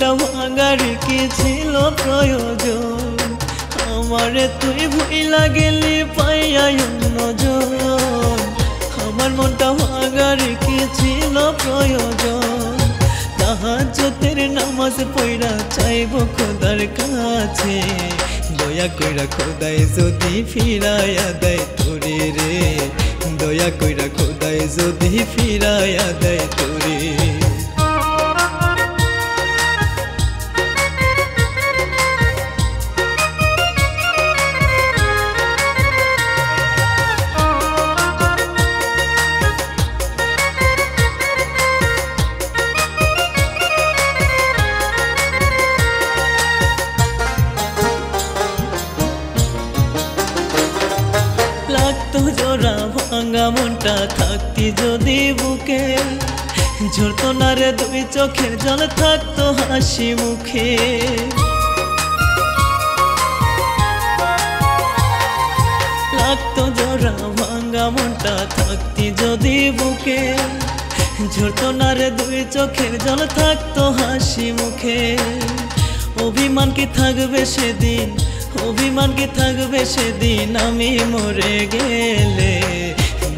মনটা ভাঙার কি ছিল প্রয়োজন আমারে তুই ভুইলা গেলি পাইয়া অন্যজন আমার মনটা ভাঙার কি ছিল প্রয়োজন তাহাজ্জুদের নামাজ পড়া চাইব খোদার কাছে দয়া কইরা খোদাই যদি ফিরাইয়া দেয় তোরে রে দয়া কইরা খোদাই যদি ফিরাইয়া দেয় তোরে লাগতো জোড়া ভাঙা মনটা থাকতি যদি বুকে ঝরতো না রে দুই চোখের জল থাকতো হাসি মুখে লাগতো জোড়া ভাঙা মনটা থাকতি যদি বুকে ঝরতো না রে দুই চোখের জল থাকতো হাসি মুখে অভিমান কি থাকবে সেদিন অভিমান কি থাকবে সেদিন আমি মরে গেলে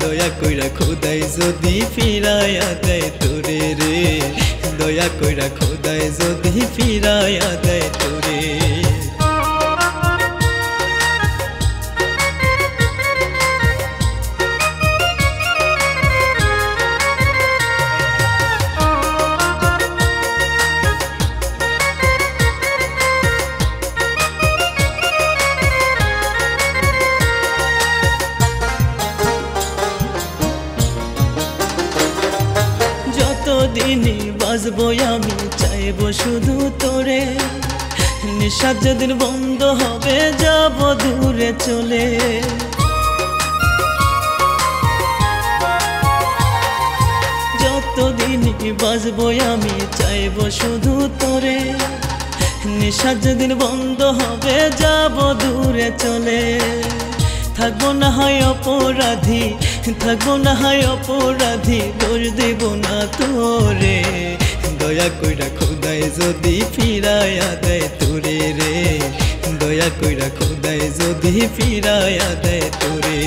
দয়া কইরা খোদাই যদি ফিরাইয়া দেয় তোরে রে দয়া কইরা খোদাই যদি ফিরাইয়া দেয় তোরে দিনই বাজবো আমি চাইবো শুধু তোরে নিঃশ্বাস যেদিন বন্ধ হবে যাব দূরে চলে যতদিনই বাজবো আমি চাইবো শুধু তোরে নিঃশ্বাস যেদিন বন্ধ হবে যাব দূরে চলে থাকবো না হয় অপরাধী থাকবো না হয় অপরাধী দোষ দেব না তোরে দয়া কইরা খোদাই যদি ফিরাইয়া দেয় তোরে রে দয়া কইরা খোদাই যদি ফিরাইয়া দেয় তোরে